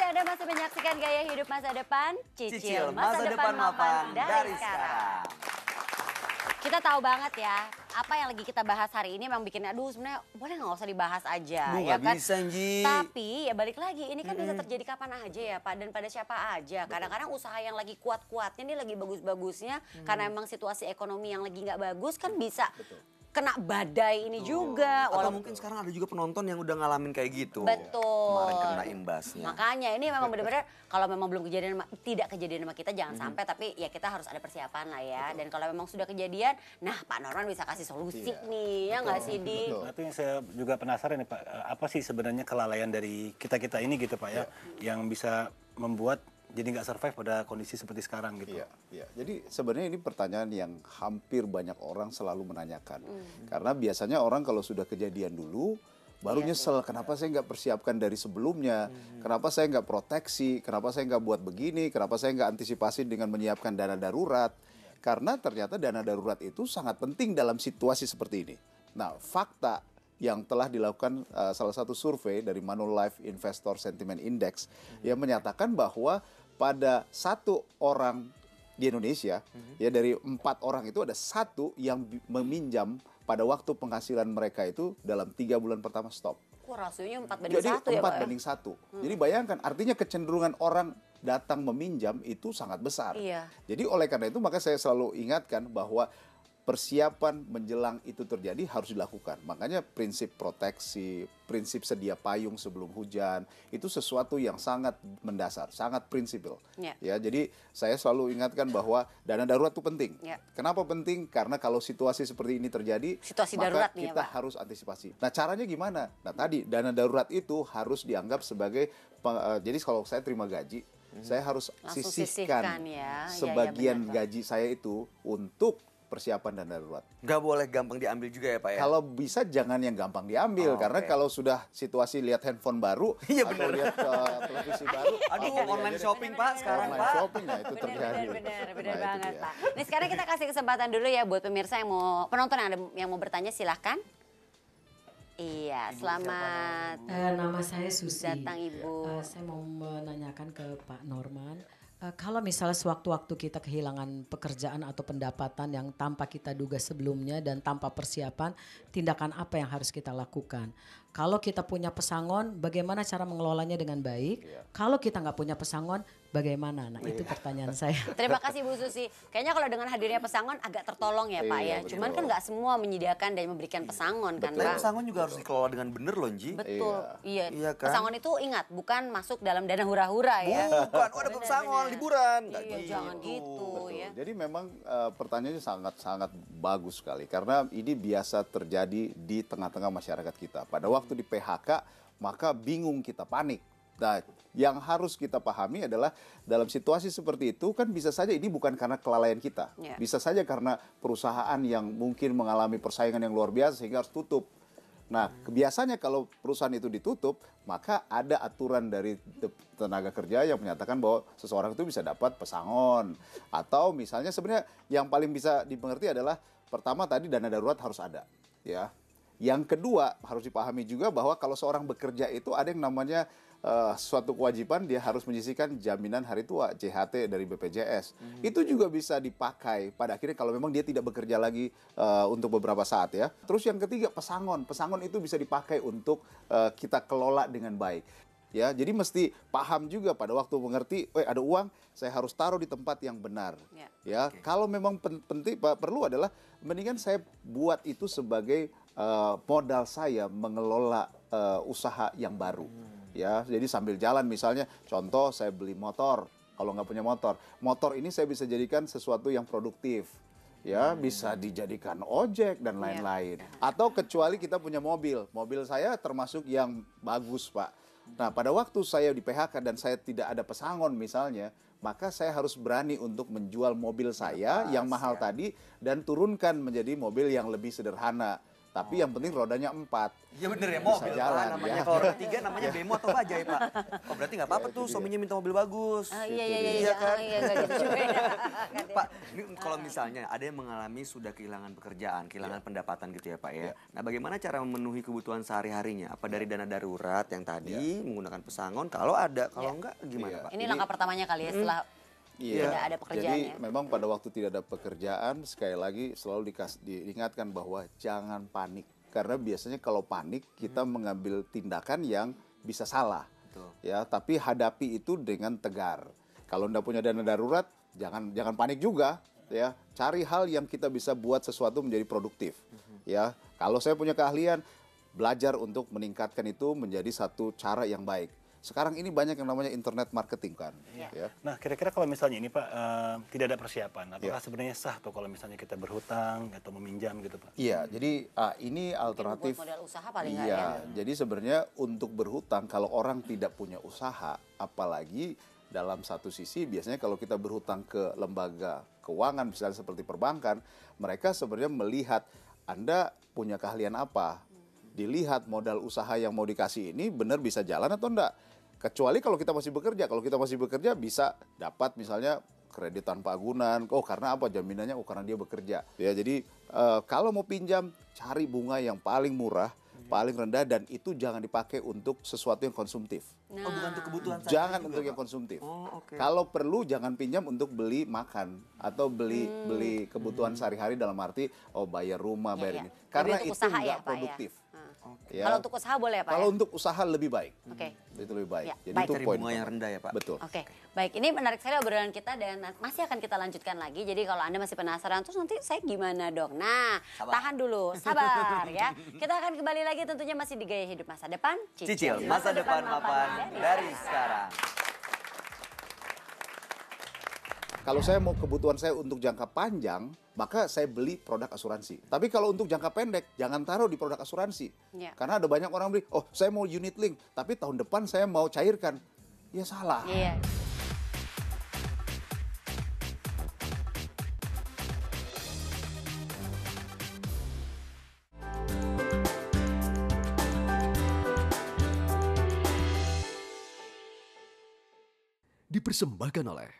kasih Anda masih menyaksikan Gaya Hidup Masa Depan. Cicil masa depan mapan dari sekarang. Kita tahu banget ya, apa yang lagi kita bahas hari ini memang bikin, aduh sebenarnya boleh nggak usah dibahas aja, Duh, ya gak kan? bisa, Nji. Tapi ya balik lagi, ini kan bisa terjadi kapan aja ya Pak, dan pada siapa aja. Kadang-kadang usaha yang lagi kuat-kuatnya, nih lagi bagus-bagusnya, karena emang situasi ekonomi yang lagi nggak bagus kan bisa kena badai ini juga. Atau mungkin sekarang ada juga penonton yang udah ngalamin kayak gitu. Betul. Kemarin kena imbasnya. Makanya ini memang benar-benar kalau memang belum kejadian, tidak kejadian sama kita jangan sampai, tapi ya kita harus ada persiapan lah ya. Dan kalau memang sudah kejadian, nah Pak Norman bisa kasih solusi nih, ya nggak sih Di? Tapi yang saya juga penasaran nih Pak, apa sih sebenarnya kelalaian dari kita-kita ini gitu Pak ya, yang bisa membuat jadi nggak survive pada kondisi seperti sekarang gitu. Iya. Jadi sebenarnya ini pertanyaan yang hampir banyak orang selalu menanyakan. Karena biasanya orang kalau sudah kejadian dulu, baru nyesel kenapa saya nggak persiapkan dari sebelumnya, kenapa saya nggak proteksi, kenapa saya nggak buat begini, kenapa saya nggak antisipasi dengan menyiapkan dana darurat. Karena ternyata dana darurat itu sangat penting dalam situasi seperti ini. Nah, fakta yang telah dilakukan salah satu survei dari Manulife Investor Sentiment Index yang menyatakan bahwa pada satu orang di Indonesia, ya dari 4 orang itu ada 1 yang meminjam pada waktu penghasilan mereka itu dalam 3 bulan pertama stop. Wah, rasionya 4 banding 1 Jadi ya Pak? 4 banding 1. Jadi bayangkan artinya kecenderungan orang datang meminjam itu sangat besar. Iya. Jadi oleh karena itu maka saya selalu ingatkan bahwa persiapan menjelang itu terjadi harus dilakukan. Makanya prinsip proteksi, prinsip sedia payung sebelum hujan, itu sesuatu yang sangat mendasar, sangat prinsipil. Ya, jadi saya selalu ingatkan bahwa dana darurat itu penting. Kenapa penting? Karena kalau situasi seperti ini terjadi, situasi maka darurat nih, kita ya, Pak, harus antisipasi. Nah, caranya gimana? Nah, tadi dana darurat itu harus dianggap sebagai, jadi kalau saya terima gaji, saya harus langsung sisihkan ya. sebagian gaji saya itu untuk persiapan dana darurat. Gak boleh gampang diambil juga ya Pak ya? Kalau bisa jangan yang gampang diambil, karena kalau sudah situasi lihat handphone baru, atau lihat televisi baru, aduh online shopping Pak sekarang online Pak. shopping, nah itu terjadi. Bener banget Pak. Nih sekarang kita kasih kesempatan dulu ya buat pemirsa yang mau, penonton yang mau bertanya silahkan. Iya, selamat. Nama saya Susi. Datang Ibu. Saya mau menanyakan ke Pak Norman. Kalau misalnya sewaktu-waktu kita kehilangan pekerjaan atau pendapatan yang tanpa kita duga sebelumnya dan tanpa persiapan, tindakan apa yang harus kita lakukan? Kalau kita punya pesangon, bagaimana cara mengelolanya dengan baik? Kalau kita nggak punya pesangon, bagaimana? Nah itu pertanyaan saya. Terima kasih Bu Susi. Kayaknya kalau dengan hadirnya pesangon agak tertolong ya Pak ya. Cuman kan nggak semua menyediakan dan memberikan pesangon kan Tapi Pak. pesangon juga harus dikelola dengan bener loh Nji. Betul. Iya. Kan? Pesangon itu ingat bukan masuk dalam dana hura-hura ya. Bukan, ada pesangon liburan. Jangan gitu ya. Jadi memang pertanyaannya sangat-sangat bagus sekali. Karena ini biasa terjadi di tengah-tengah masyarakat kita. Pada waktu di PHK, maka bingung kita, panik. Nah, yang harus kita pahami adalah dalam situasi seperti itu kan bisa saja ini bukan karena kelalaian kita. Bisa saja karena perusahaan yang mungkin mengalami persaingan yang luar biasa sehingga harus tutup. Nah, biasanya kalau perusahaan itu ditutup, maka ada aturan dari tenaga kerja yang menyatakan bahwa seseorang itu bisa dapat pesangon. Atau misalnya sebenarnya yang paling bisa dimengerti adalah pertama tadi dana darurat harus ada. Ya. Yang kedua harus dipahami juga bahwa kalau seorang bekerja itu ada yang namanya suatu kewajiban dia harus menyisihkan jaminan hari tua JHT dari BPJS. Itu juga bisa dipakai pada akhirnya kalau memang dia tidak bekerja lagi untuk beberapa saat ya. Terus yang ketiga pesangon. Pesangon itu bisa dipakai untuk kita kelola dengan baik. Ya, jadi mesti paham juga pada waktu mengerti, ada uang, saya harus taruh di tempat yang benar. Ya, kalau memang penting perlu adalah mendingan saya buat itu sebagai modal saya mengelola usaha yang baru. Ya, jadi sambil jalan misalnya, contoh saya beli motor. Kalau nggak punya motor ini saya bisa jadikan sesuatu yang produktif. Ya, bisa dijadikan ojek dan lain-lain. Atau kecuali kita punya mobil saya termasuk yang bagus Pak. Nah, pada waktu saya di PHK dan saya tidak ada pesangon misalnya, maka saya harus berani untuk menjual mobil saya yang mahal tadi dan turunkan menjadi mobil yang lebih sederhana. Tapi yang penting rodanya 4. Iya bener ya, Bisa mobil jalan, Pak, namanya. ya. Kalau roda 3 namanya bemo atau bajai Pak. Oh berarti nggak apa-apa tuh suaminya minta mobil bagus. Iya kan? nggak gitu juga ya. Pak, ini kalau misalnya ada yang mengalami sudah kehilangan pekerjaan, kehilangan pendapatan gitu ya Pak ya. Nah bagaimana cara memenuhi kebutuhan sehari-harinya? Apa dari dana darurat yang tadi menggunakan pesangon? Kalau ada, kalau enggak gimana Pak? Ini langkah pertamanya kali ya setelah Iya, tidak ada pekerjaan jadi ya. memang pada waktu tidak ada pekerjaan, sekali lagi selalu diingatkan bahwa jangan panik. Karena biasanya kalau panik, kita mengambil tindakan yang bisa salah. Betul. Ya, tapi hadapi itu dengan tegar. Kalau Anda punya dana darurat, jangan panik juga. Ya, cari hal yang kita bisa buat sesuatu menjadi produktif. Ya, kalau saya punya keahlian, belajar untuk meningkatkan itu menjadi satu cara yang baik. Sekarang ini banyak yang namanya internet marketing kan. Ya. Nah, kira-kira kalau misalnya ini Pak tidak ada persiapan, apakah sebenarnya sah tuh kalau misalnya kita berhutang atau meminjam gitu Pak? Iya, jadi ini alternatif. Buat modal usaha paling nggak Iya, ya. jadi sebenarnya untuk berhutang kalau orang tidak punya usaha, apalagi dalam satu sisi biasanya kalau kita berhutang ke lembaga keuangan misalnya seperti perbankan, mereka sebenarnya melihat Anda punya keahlian apa. Dilihat modal usaha yang mau dikasih ini benar bisa jalan atau enggak. Kecuali kalau kita masih bekerja. Kalau kita masih bekerja bisa dapat misalnya kredit tanpa agunan. Oh karena apa? Jaminannya oh karena dia bekerja. Ya jadi kalau mau pinjam cari bunga yang paling murah, paling rendah dan itu jangan dipakai untuk sesuatu yang konsumtif. Oh bukan untuk kebutuhan sehari-hari Jangan juga, untuk yang Pak? konsumtif. Oh, oke. Kalau perlu jangan pinjam untuk beli makan atau beli kebutuhan sehari-hari dalam arti bayar rumah, bayar Iya. ini. Karena Lebih untuk itu usaha ya, nggak Pak, ya? produktif. Ya. Kalau untuk usaha boleh ya Pak Kalau ya? untuk usaha lebih baik. Oke. Itu lebih baik. Ya, Jadi baik. itu Cari poin bunga yang pertama. rendah ya Pak? Betul. Oke, baik. Ini menarik sekali obrolan kita dan masih akan kita lanjutkan lagi. Jadi kalau Anda masih penasaran, terus nanti saya gimana dong? Nah, tahan dulu, sabar ya. Kita akan kembali lagi tentunya masih di Gaya Hidup Masa Depan. Cicil masa depan mapan dari sekarang. Kalau saya mau kebutuhan saya untuk jangka panjang, maka saya beli produk asuransi. Tapi kalau untuk jangka pendek, jangan taruh di produk asuransi. Ya. Karena ada banyak orang beli, oh saya mau unit link, tapi tahun depan saya mau cairkan. Ya salah. Iya. Dipersembahkan oleh